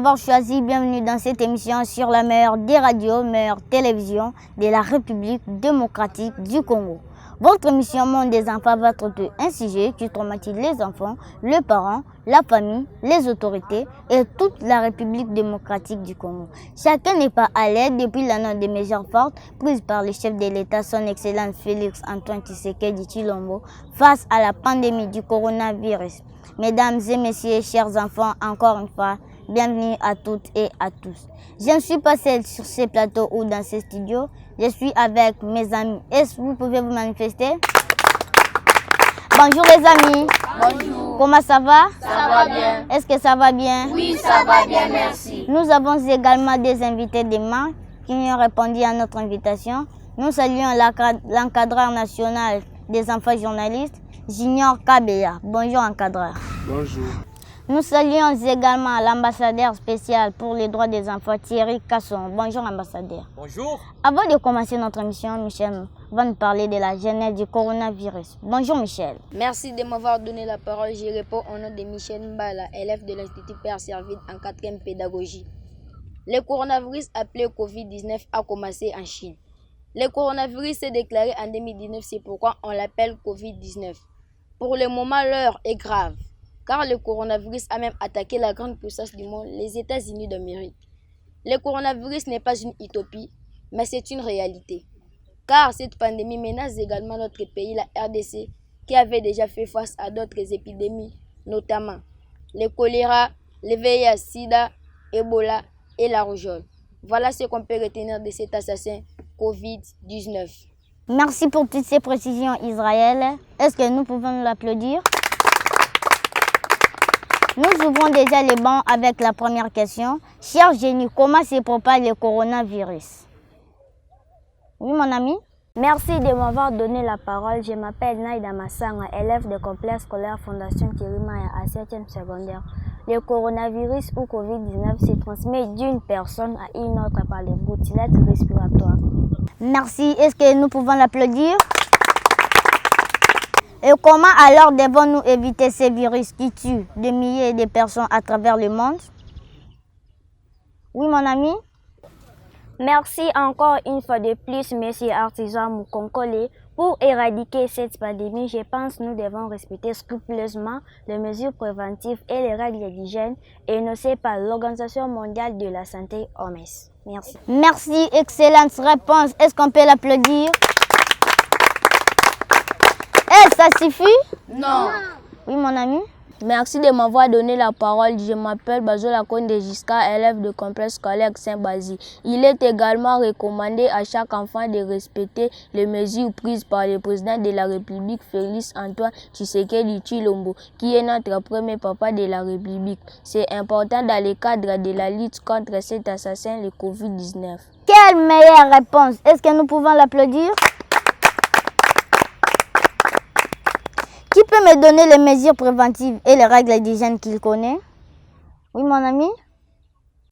m'avoir choisi. Bienvenue dans cette émission sur la meilleure des radios, meilleure télévision de la République démocratique du Congo. Votre émission Monde des enfants va traiter un sujet qui traumatise les enfants, les parents, la famille, les autorités et toute la République démocratique du Congo. Chacun n'est pas à l'aise depuis l'annonce des mesures fortes prises par le chef de l'État, son Excellence Félix Antoine Tshisekedi Tshilombo, face à la pandémie du coronavirus. Mesdames et messieurs, chers enfants, encore une fois, bienvenue à toutes et à tous. Je ne suis pas seule sur ce plateau ou dans ce studio. Je suis avec mes amis. Est-ce que vous pouvez vous manifester? Bonjour les amis. Bonjour. Comment ça va? Ça va bien. Est-ce que ça va bien? Oui, ça va bien, merci. Nous avons également des invités de marque qui ont répondu à notre invitation. Nous saluons l'encadreur national des enfants journalistes, Junior Kabea. Bonjour encadreur. Bonjour. Nous saluons également l'ambassadeur spécial pour les droits des enfants, Thierry Casson. Bonjour ambassadeur. Bonjour. Avant de commencer notre émission, Michel va nous parler de la genèse du coronavirus. Bonjour Michel. Merci de m'avoir donné la parole. Je réponds au nom de Michel Mbala, élève de l'Institut Père Servide en 4e pédagogie. Le coronavirus appelé Covid-19 a commencé en Chine. Le coronavirus s'est déclaré en 2019, c'est pourquoi on l'appelle Covid-19. Pour le moment, l'heure est grave, car le coronavirus a même attaqué la grande puissance du monde, les États-Unis d'Amérique. Le coronavirus n'est pas une utopie, mais c'est une réalité. Car cette pandémie menace également notre pays, la RDC, qui avait déjà fait face à d'autres épidémies, notamment le choléra, le VIH-Sida, Ebola et la rougeole. Voilà ce qu'on peut retenir de cet assassin Covid-19. Merci pour toutes ces précisions, Israël. Est-ce que nous pouvons l'applaudir? Nous ouvrons déjà les bancs avec la première question. Cher Génie, comment se propage le coronavirus? Oui, mon ami? Merci de m'avoir donné la parole. Je m'appelle Naïda Massanga, élève du complexe scolaire Fondation Kirimaya à 7e secondaire. Le coronavirus ou Covid-19 se transmet d'une personne à une autre par les gouttelettes respiratoires. Merci. Est-ce que nous pouvons l'applaudir? Et comment alors devons-nous éviter ces virus qui tuent des milliers de personnes à travers le monde? Oui, mon ami? Merci encore une fois de plus, Monsieur Artisan Moukonkole. Pour éradiquer cette pandémie, je pense que nous devons respecter scrupuleusement les mesures préventives et les règles d'hygiène énoncées par l'Organisation mondiale de la santé, OMS. Merci. Merci, excellente réponse. Est-ce qu'on peut l'applaudir? Ça suffit? Non. Oui, mon ami? Merci de m'avoir donné la parole. Je m'appelle Bazola Konde Jiska, élève de complexe scolaire Saint-Basile. Il est également recommandé à chaque enfant de respecter les mesures prises par le président de la République, Félix Antoine Tshisekedi Tshilombo, qui est notre premier papa de la République. C'est important dans le cadre de la lutte contre cet assassin, le Covid-19. Quelle meilleure réponse! Est-ce que nous pouvons l'applaudir? Qui peut me donner les mesures préventives et les règles d'hygiène qu'il connaît? Oui, mon ami?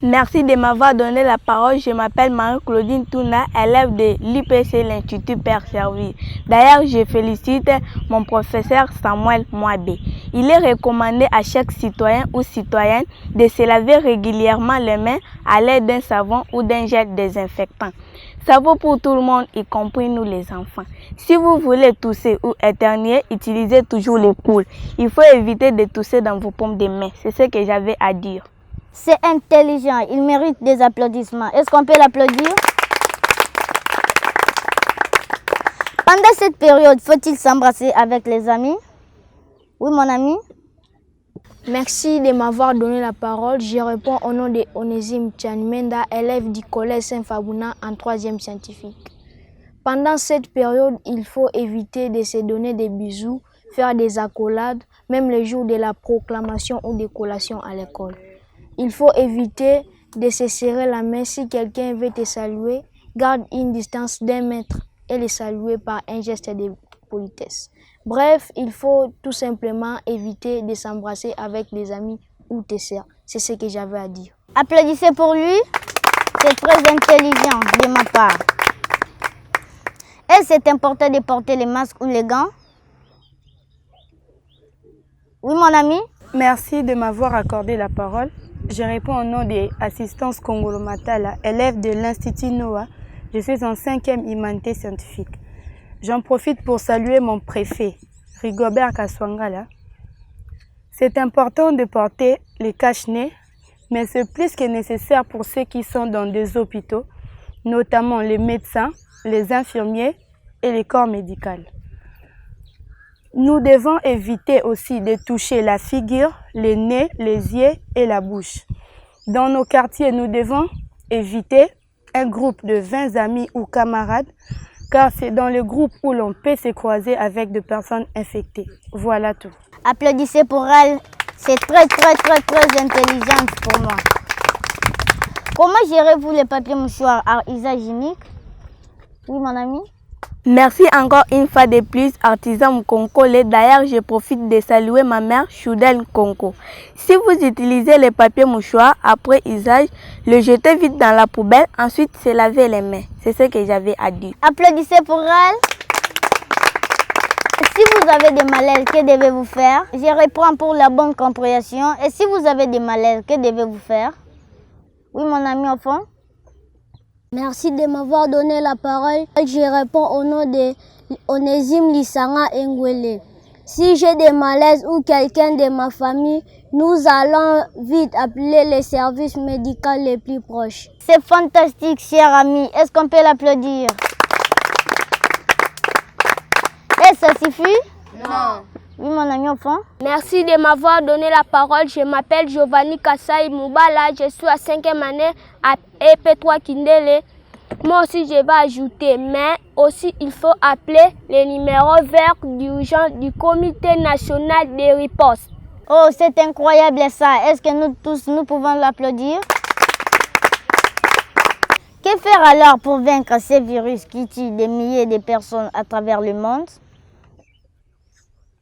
Merci de m'avoir donné la parole. Je m'appelle Marie-Claudine Touna, élève de l'IPC, l'Institut Père Servide. D'ailleurs, je félicite mon professeur Samuel Mouabé. Il est recommandé à chaque citoyen ou citoyenne de se laver régulièrement les mains à l'aide d'un savon ou d'un gel désinfectant. Ça vaut pour tout le monde, y compris nous les enfants. Si vous voulez tousser ou éternuer, utilisez toujours le coude. Il faut éviter de tousser dans vos paumes de main. C'est ce que j'avais à dire. C'est intelligent, il mérite des applaudissements. Est-ce qu'on peut l'applaudir? Pendant cette période, faut-il s'embrasser avec les amis? Oui, mon ami? Merci de m'avoir donné la parole. Je réponds au nom de Onésime Tchanmenda, élève du collège Saint-Fabouna en 3e scientifique. Pendant cette période, il faut éviter de se donner des bisous, faire des accolades, même les jours de la proclamation ou des collations à l'école. Il faut éviter de se serrer la main si quelqu'un veut te saluer. Garde une distance d'1 mètre et le saluer par un geste de politesse. Bref, il faut tout simplement éviter de s'embrasser avec les amis ou tes sœurs. C'est ce que j'avais à dire. Applaudissez pour lui. C'est très intelligent de ma part. Est-ce que c'est important de porter les masques ou les gants? Oui, mon ami? Merci de m'avoir accordé la parole. Je réponds au nom des Assistance Congolo Matala, élève de l'Institut NOAA. Je suis en 5e humanité scientifique. J'en profite pour saluer mon préfet, Rigobert Kaswangala. C'est important de porter les cache-nez, mais c'est plus que nécessaire pour ceux qui sont dans des hôpitaux, notamment les médecins, les infirmiers et les corps médicaux. Nous devons éviter aussi de toucher la figure, les nez, les yeux et la bouche. Dans nos quartiers, nous devons éviter un groupe de 20 amis ou camarades, car c'est dans le groupe où l'on peut se croiser avec des personnes infectées. Voilà tout. Applaudissez pour elle. C'est très intelligent pour moi. Comment gérez-vous les papiers mouchoirs à usage unique? Oui, mon ami. Merci encore une fois de plus, artisan Mkonkole. D'ailleurs, je profite de saluer ma mère, Choudel Konko. Si vous utilisez les papiers mouchoirs après usage, le jetez vite dans la poubelle, ensuite se laver les mains. C'est ce que j'avais à dire. Applaudissez pour elle. Si vous avez des malaises, que devez-vous faire? Je reprends pour la bonne compréhension. Et si vous avez des malaises, que devez-vous faire? Oui, mon ami au fond. Merci de m'avoir donné la parole. Je réponds au nom de Onésime Lissanga Ngwele. Si j'ai des malaises ou quelqu'un de ma famille, nous allons vite appeler les services médicaux les plus proches. C'est fantastique, cher ami. Est-ce qu'on peut l'applaudir? Et ça suffit? Non. Oui, mon ami au fond. Merci de m'avoir donné la parole. Je m'appelle Giovanni Kassai Moubala. Je suis à 5e année à EP3 Kindele. Moi aussi, je vais ajouter, mais aussi il faut appeler les numéros verts d'urgence du Comité national de riposte. Oh, c'est incroyable ça. Est-ce que nous tous, nous pouvons l'applaudir? Que faire alors pour vaincre ces virus qui tuent des milliers de personnes à travers le monde?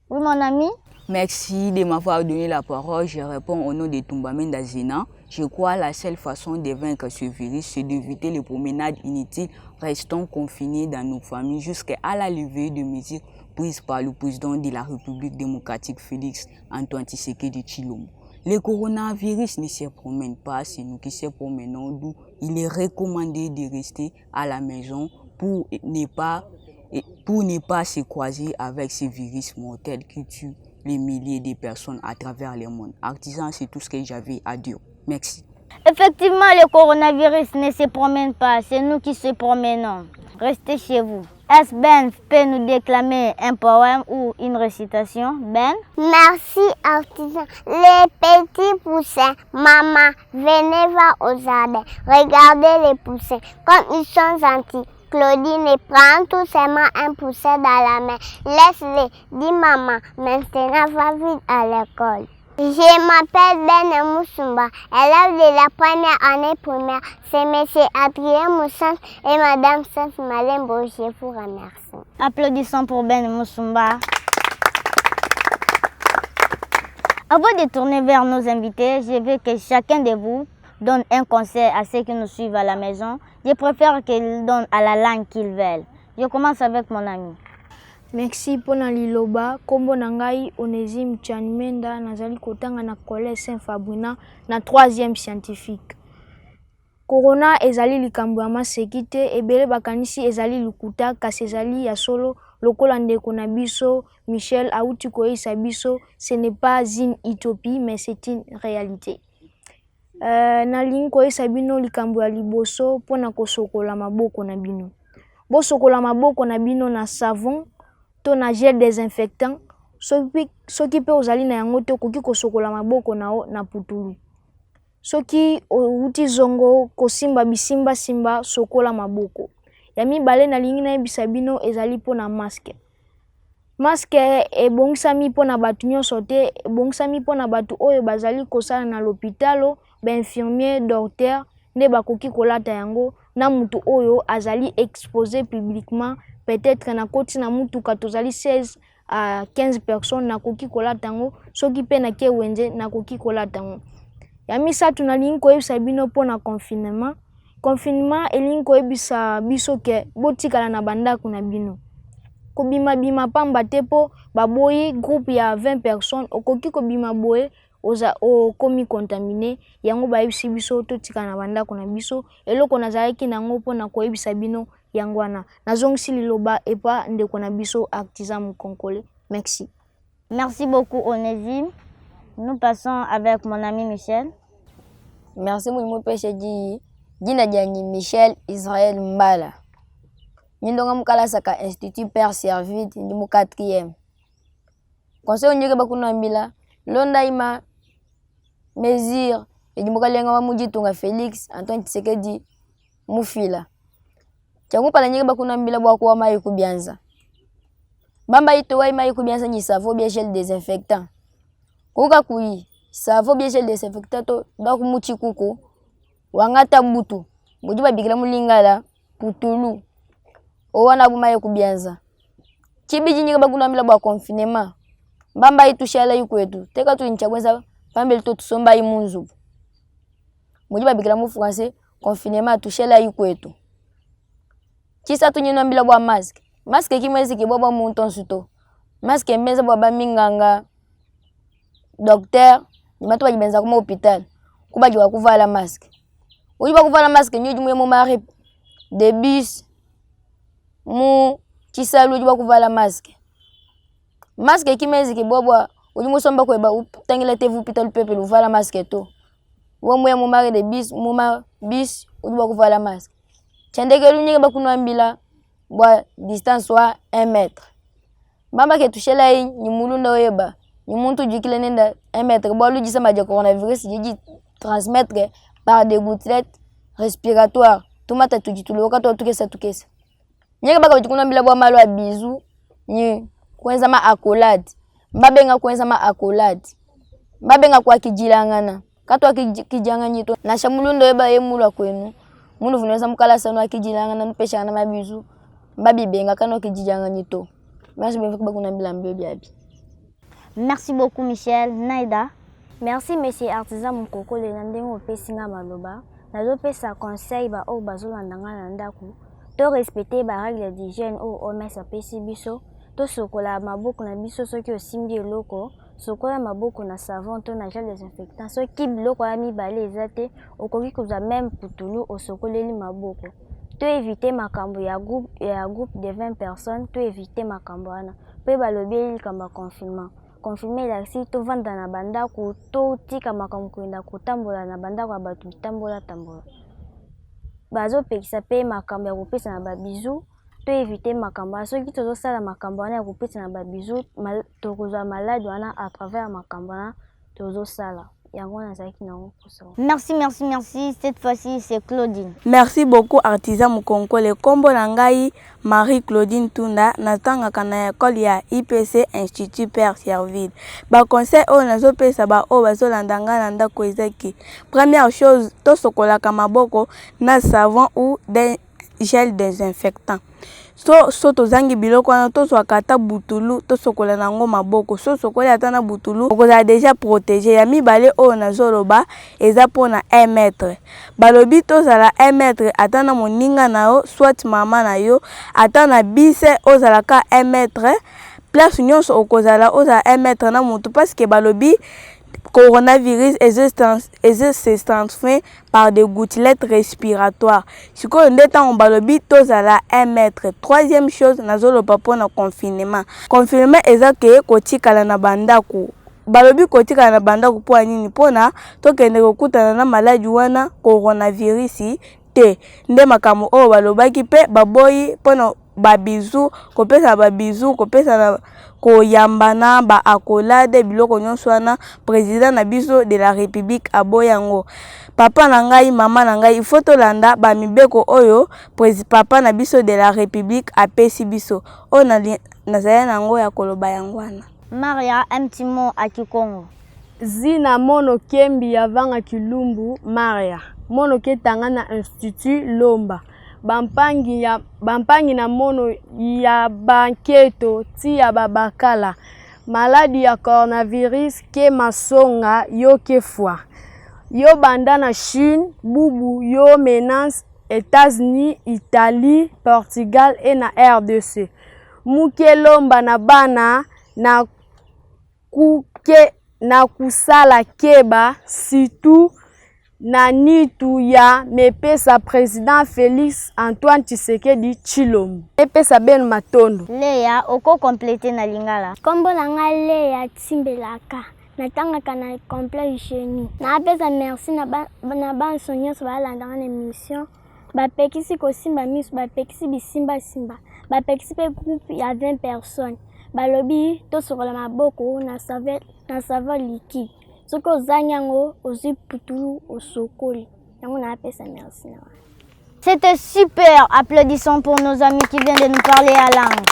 Oui, mon ami. Merci de m'avoir donné la parole. Je réponds au nom de Tumbamenda Zena. Je crois que la seule façon de vaincre ce virus, c'est d'éviter les promenades inutiles. Restons confinés dans nos familles jusqu'à la levée de mesures prises par le président de la République démocratique Félix Antoine Tshisekedi Tshilombo. Le coronavirus ne se promène pas, c'est nous qui se promenons, d'où il est recommandé de rester à la maison pour ne pas se croiser avec ce virus mortel qui tue les milliers de personnes à travers le monde. Artisan, c'est tout ce que j'avais à dire. Merci. Effectivement, le coronavirus ne se promène pas, c'est nous qui se promenons. Restez chez vous. Est-ce Ben peut nous déclamer un poème ou une récitation? Ben? Merci, artisan. Les petits poussins, maman, venez voir au jardin. Regardez les poussins, comme ils sont gentils. Claudine prend tout seulement un poussin dans la main. Laisse-les, dit maman. Maintenant, va vite à l'école. Je m'appelle Ben Moussumba, élève de la première année primaire. C'est M. Adrien Moussant et Mme Sainte-Malène. Je vous remercie. Applaudissons pour Ben Moussumba. Avant de tourner vers nos invités, je veux que chacun de vous donne un conseil à ceux qui nous suivent à la maison. Je préfère qu'ils donnent à la langue qu'ils veulent. Je commence avec mon ami. Merci pour liloba. Kombo nangai Onésime Tchanimenda nazali kotanga na collège Saint-Fabuna na 3e scientifique. Corona ezali likambo ya maseki te, ebele bakanisi ezali lukuta kasi ezali ya solo lokola ndeko na biso Michel auti koyisa biso. Ce n'est pas une utopie mais c'est une réalité. Nalingi koyisa bino likambo ya liboso mpona kosokola maboko na bino. Bosokola maboko na bino na savon to na gel désinfectant. Soki pe ozali na yango te okoki kosokola maboko na putulu. Soki outi zongo kosimba bisimba sokola maboko. Ya mibale nalingi nayebisa bino ezali mpona masque. Masque ebongisami mpona bato nyonso te, ebongisami mpona bato oyo bazali kosala na l'hôpitalo, infirmier, docteur, nde bakoki kolata yango na mutu oyo azali exposé publiquement. Peut-être na koti na mutuka tozali 16 à 15 personnes na koki kolata yango, soki pe na ke wenze na koki kolata yango. Ya misatu nalingi koyebisa bino mpona confinement. Confinement elingi koyebisa biso ke botikala na bandako na bino. Kobima bima pamba te po baboyi groupe ya 20 personnes, okoki kobima boye komi contaminé yango bayebisi biso totika na bandako na biso eloko nazalaki nango mpona koyebisa bino yango wana nazongisi liloba epa ndeko na biso artisan mokonkole. Merci. Merci beaucoup Onésime. Nous passons avec mon ami Michel. Merci mon pèche di Dina Diani Michel Israël Mbala. Nindonga mukala saka Institut Père Servide ndi mu 4e. Conseil nyeke bakuna mbila londa ima mesure ndi mukalenga wa mujitunga Félix Antoine Tshisekedi mufila. Changu pala nyeke bakuna mbila bwa kwa mai kubianza. Bamba ito wa mai kubianza ni savon bien gel désinfectant. Kuka kui savon bien gel désinfectant to da kumuchi kuku wangata butu bujuba bigila mulingala putulu owana bumaye kubianza chibiji nyika bakuna mila bwa confinement mbamba itushala yikwetu teka tu inchagweza pambele to tusomba imunzu mujuba bigila mu français confinement tushala yikwetu kisa tunyina mila bwa masque kimwezi kiboba muntu nsuto masque meza bwa minganga docteur nimatu bajibenza kuma hôpital kubaji wa kuvala masque ujiba kuvala masque nyuji mu mari de bus mu chisalu ujiba kuvala masque kimezi kibobwa ujimu somba kweba utangila tevu hôpital pepe uvala masque to wo mu mari de bus mu ma bus ujiba kuvala masque chandekelu nyike bakunwa mbila bwa distance wa 1 mètre bamba ke tushela yi nyimulunda weba nyimuntu jikile nenda 1 mètre bwa lujisa maja coronavirus jiji transmettre par des gouttelettes respiratoires tumata tujituloka to tukesa nyeke baka tukuna mbila bwa malo bizu ni kwenza ma accolade mbabenga kwenza ma accolade mbabenga kwa kijilangana katwa kijanganyito na shamulundo eba yemulwa kwenu munu vuneza mukala sanu akijilangana nupesha na mabizu mbabibenga kano kijanganyito merci bien bakuna mbila mbebi abi. Merci beaucoup Michel. Naïda. Merci monsieur artisan mokokole na ndenge opesinga maloba nazopesa conseil ba o bazolandanga na ndako to respecter ba règle d'hygiène o OMS apesi biso to sokola maboko na biso soki osimbi eloko sokola maboko na savon to na gel désinfectant soki biloko ya mibale eza te okoki kozwa même putulu osokoleli maboko to éviter makambo ya groupe de 20 personnes to éviter makambo wana pe balobi kamba confinement la si to vanda na bandako to tika makambo kwenda kotambola na bandako ya bato tambola bazo pekisa pe makambo ya kopesa na babizu to éviter makambo soki tozosala makambo wana ya kopesa na babizu tokozwa malade wana à travers makambo wana tozosala. Merci. Cette fois-ci, c'est Claudine. Merci beaucoup, artisan Mukonkole. Kombo Nangai, Marie-Claudine Tunda, Natanga Kana école ya IPC Institut Père Servide. Ba conseil o nazo pesa ba o bazo landanga nanda kwezaki. Première chose, to sokola kamaboko na savon ou des gel désinfectant. So tozangi biloko wana tozwakata butulu tosokola nango maboko so sokola ata na butulu okoza déjà protégé ya mibale oyo nazoloba eza pona 1 mètre balobi tozala 1 mètre ata na moninga na yo soit mama na yo ata na bise ozalaka 1 mètre place nyonso okozala ozala 1 mètre na mutu parce que balobi coronavirus se transmet par des gouttelettes respiratoires. Si on est en balobi, tozala 1 mètre. Troisième chose, nazolo papo na confinement. Confinement ezake kotika na bandako. Balobi kotika na bandako po nini pona tokende kokutana na maladi wana coronavirus te. Nde makambo o balobaki pe baboyi pona babizu kopesa na koyambana ba accolade biloko nyonso wana président na biso de la république aboyango papa na ngai mama na ngai faut tolanda ba mibeko oyo papa na biso de la république apesi biso o na zaya nango ya koloba yango wana. Maria, un petit mot à Kikongo. Zina mono kembi ya vanga kilumbu Maria mono ketanga na institut Lomba bampangi na mono ya banketo ti ya babakala maladi ya coronavirus ke masonga yo ke fwa yo banda na Chine bubu yo menace États-Unis Italie Portugal et na RDC muke Lomba na bana na kuke na kusala keba surtout na nitu ya mepesa président Félix Antoine Tshisekedi Tshilombo epesa ben matondo. Leya oko compléter na lingala. Kombo nanga Leya Timbelaka. Natangaka na complet génie. Na apesa merci na ba sonyo so balanda na émission. Ba pekisi ko simba miss ba pekisi bisimba simba. Ba pekisi pe groupe ya 20 personnes. Balobi to sokola maboko na saveur liquide. Soko zanyango ozi putulu osokoli. Yango na apesa merci na. C'était super. Applaudissons pour nos amis qui viennent de nous parler à langue.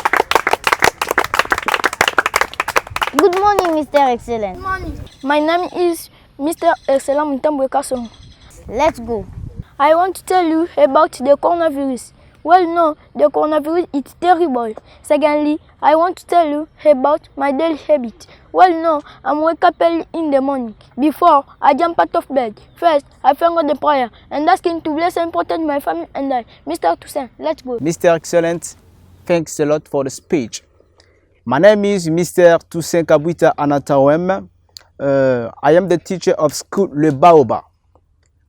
Good morning, Mr. Excellent. Good morning. My name is Mr. Excellent Mutambwe Kasong. Let's go. I want to tell you about the coronavirus. Well, no, the coronavirus is terrible. Secondly, I want to tell you about my daily habit. Well, no, I'm wake up early in the morning. Before, I jump out of bed. First, I thank God the prayer and asking to bless and protect my family and I. Mr. Toussaint, let's go. Mr. Excellent, thanks a lot for the speech. My name is Mr. Toussaint Kabuita Anatawem. I am the teacher of school Le Baoba.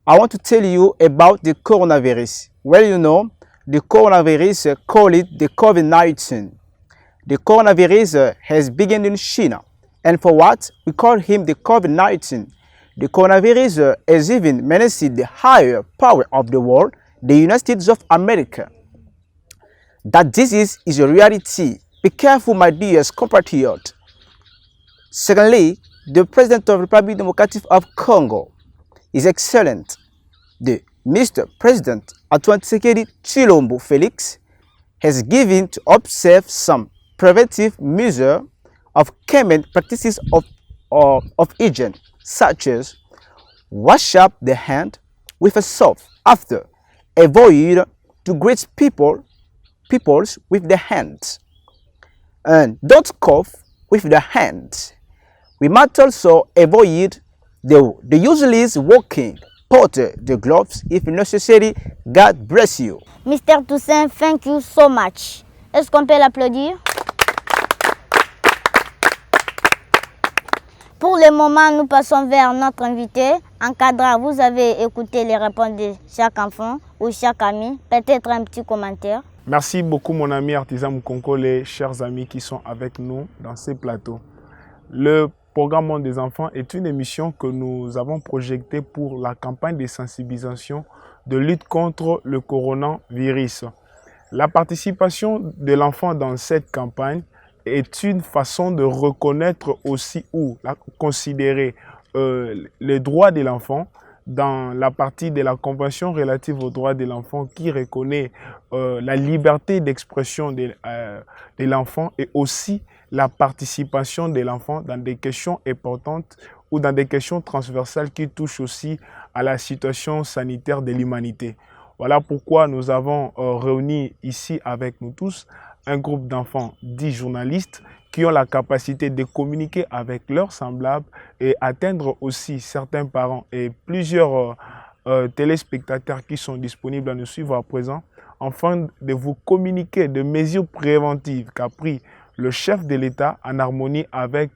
I want to tell you about the coronavirus. Well, you know, the coronavirus, call it the COVID-19. The coronavirus has begun in China. And for what? We call him the COVID-19. The coronavirus has even menaced the higher power of the world, the United States of America. That disease is a reality. Be careful, my dear compatriots. Secondly, the President of the Republic Democratic of Congo is excellent. The Mr. President Antoine Tshisekedi Tshilombo Félix has given to observe some preventive measures of common practices of hygiene, such as wash up the hand with a soap after, avoid to greet peoples with the hands, and don't cough with the hands. We must also avoid the usually walking, put the gloves if necessary. God bless you. Mr. Toussaint, thank you so much. Est-ce qu'on peut l'applaudir? Pour le moment, nous passons vers notre invité. Encadra, vous avez écouté les réponses de chaque enfant ou chaque ami. Peut-être un petit commentaire. Merci beaucoup mon ami Artisan Moukonko, les chers amis qui sont avec nous dans ces plateaux. Le programme Monde des enfants est une émission que nous avons projetée pour la campagne de sensibilisation de lutte contre le coronavirus. La participation de l'enfant dans cette campagne est une façon de reconnaître aussi ou considérer les droits de l'enfant dans la partie de la Convention relative aux droits de l'enfant qui reconnaît la liberté d'expression de l'enfant et aussi la participation de l'enfant dans des questions importantes ou dans des questions transversales qui touchent aussi à la situation sanitaire de l'humanité. Voilà pourquoi nous avons réuni ici avec nous tous un groupe d'enfants dits journalistes qui ont la capacité de communiquer avec leurs semblables et atteindre aussi certains parents et plusieurs téléspectateurs qui sont disponibles à nous suivre à présent, afin de vous communiquer des mesures préventives qu'a pris le chef de l'État en harmonie avec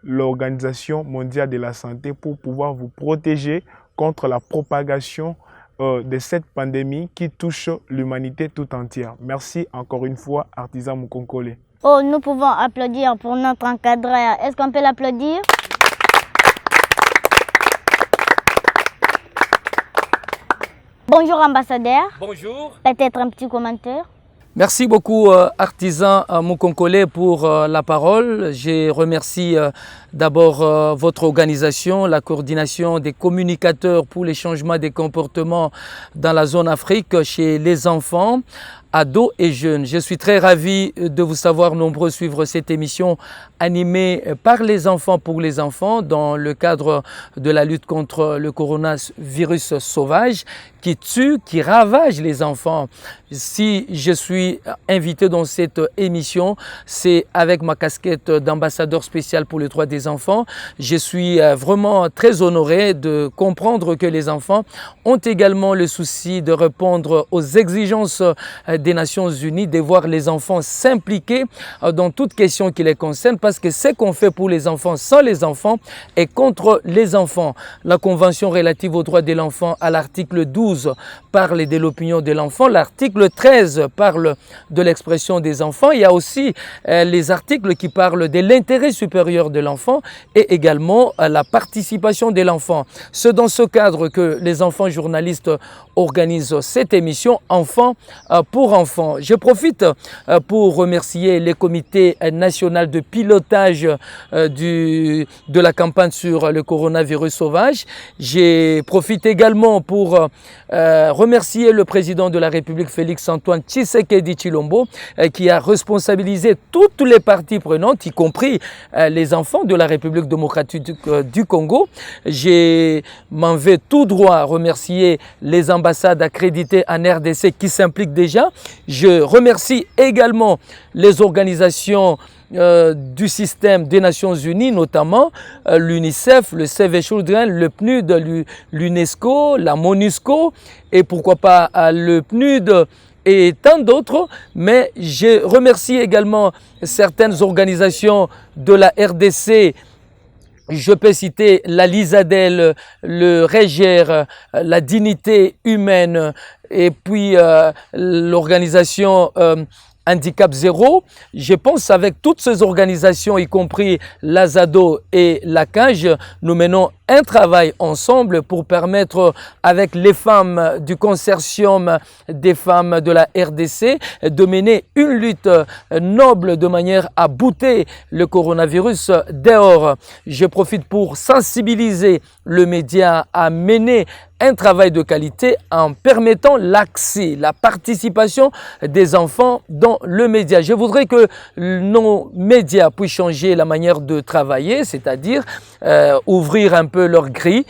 l'Organisation mondiale de la santé pour pouvoir vous protéger contre la propagation de cette pandémie qui touche l'humanité tout entière. Merci encore une fois, Artisan Moukonkole. Oh, nous pouvons applaudir pour notre encadreur. Est-ce qu'on peut l'applaudir? Bonjour ambassadeur. Bonjour. Peut-être un petit commentaire? Merci beaucoup Artisan Moukonkole pour la parole. Je remercie d'abord votre organisation, la coordination des communicateurs pour les changements des comportements dans la zone Afrique chez les enfants, ados et jeunes. Je suis très ravi de vous savoir nombreux suivre cette émission animée par les enfants pour les enfants dans le cadre de la lutte contre le coronavirus sauvage qui tue, qui ravage les enfants. Si je suis invité dans cette émission, c'est avec ma casquette d'ambassadeur spécial pour les droits des enfants. Je suis vraiment très honoré de comprendre que les enfants ont également le souci de répondre aux exigences des Nations Unies de voir les enfants s'impliquer dans toute question qui les concerne, parce que ce qu'on fait pour les enfants sans les enfants est contre les enfants. La Convention relative aux droits de l'enfant à l'article 12 parle de l'opinion de l'enfant, l'article 13 parle de l'expression des enfants, il y a aussi les articles qui parlent de l'intérêt supérieur de l'enfant et également la participation de l'enfant. C'est dans ce cadre que les enfants journalistes organisent cette émission Enfants pour enfants. Je profite pour remercier les comités nationaux de pilotage de la campagne sur le coronavirus sauvage. Je profite également pour remercier le président de la République, Félix-Antoine Tshisekedi Tshilombo, qui a responsabilisé toutes les parties prenantes, y compris les enfants de la République démocratique du Congo. Je m'en vais tout droit remercier les ambassades accréditées en RDC qui s'impliquent déjà. Je remercie également les organisations du système des Nations Unies, notamment l'UNICEF, le Save the Children, le PNUD, l'UNESCO, la MONUSCO et pourquoi pas le PNUD et tant d'autres. Mais je remercie également certaines organisations de la RDC. Je peux citer la Lisadel, le Régère, la Dignité Humaine et puis l'organisation Handicap Zéro. Je pense avec toutes ces organisations, y compris l'Azado et la CAGE, nous menons un travail ensemble pour permettre avec les femmes du consortium des femmes de la RDC de mener une lutte noble de manière à bouter le coronavirus dehors. Je profite pour sensibiliser le média à mener un travail de qualité en permettant l'accès, la participation des enfants dans le média. Je voudrais que nos médias puissent changer la manière de travailler, c'est-à-dire ouvrir un peu leur grille,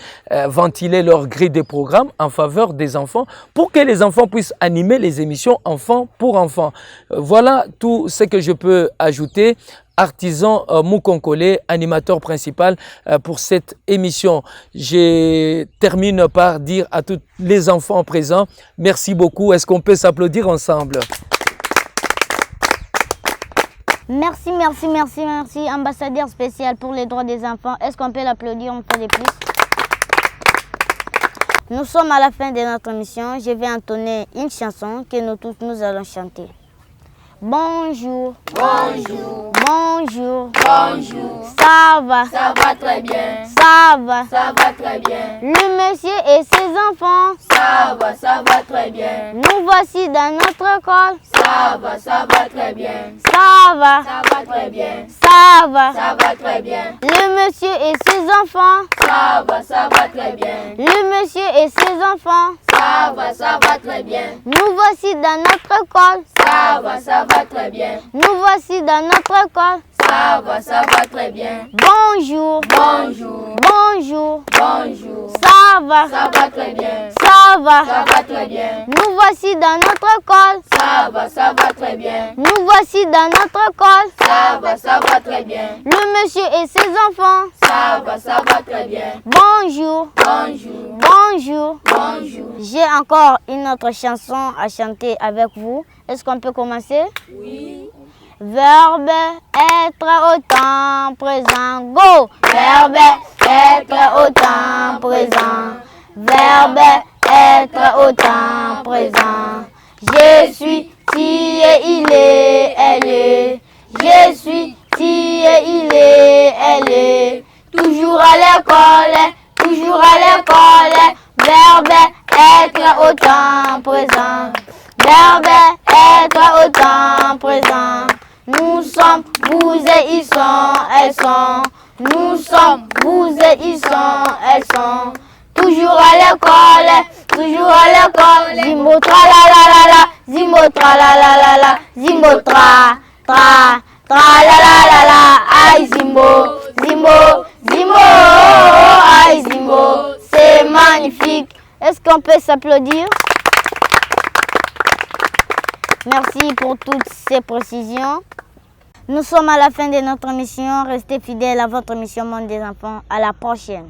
ventiler leur grille des programmes en faveur des enfants pour que les enfants puissent animer les émissions enfants pour enfants. Voilà tout ce que je peux ajouter. Artisan Mukonkole, animateur principal pour cette émission. Je termine par dire à tous les enfants présents, merci beaucoup. Est-ce qu'on peut s'applaudir ensemble? Merci, ambassadeur spécial pour les droits des enfants. Est-ce qu'on peut l'applaudir une fois de plus? Nous sommes à la fin de notre émission. Je vais entonner une chanson que nous tous nous allons chanter. Bonjour. Bonjour. Bonjour. Bonjour. Ça va très bien. Ça va très bien. Le monsieur et ses enfants. Ça va très bien. Nous voici dans notre école. Ça va très bien. Ça va très bien. Ça va très bien. Le monsieur et ses enfants. Ça va très bien. Le monsieur et ses enfants. Ça va très bien. Nous voici dans notre école. Ça va très bien. Nous voici dans notre école. Ça va très bien. Bonjour. Bonjour. Bonjour. Bonjour. Ça va très bien. Ça va très bien. Nous voici dans notre école. Ça va très bien. Nous voici dans notre école. Ça va très bien. Le monsieur et ses enfants. Ça va très bien. Bonjour. Bonjour. Bonjour. Bonjour. J'ai encore une autre chanson à chanter avec vous. Est-ce qu'on peut commencer? Oui. Verbe être au temps présent. Go! Verbe être au temps présent. Verbe être au temps présent. Je suis, tu es, il est, elle est. Je suis, tu es, il est, elle est. Toujours à l'école, toujours à l'école. Verbe être au temps présent. Verbe être au temps présent. Nous sommes, vous et ils sont, elles sont. Nous sommes, vous et ils sont, elles sont. Toujours à l'école, toujours à l'école. Zimbo tra la la la la, zimbo tra la la la la, zimbo tra la la la la. Aïe zimbo, zimbo, zimbo, aïe zimbo. C'est magnifique. Est-ce qu'on peut s'applaudir? Merci pour toutes ces précisions. Nous sommes à la fin de notre émission. Restez fidèles à votre émission Monde des enfants. À la prochaine.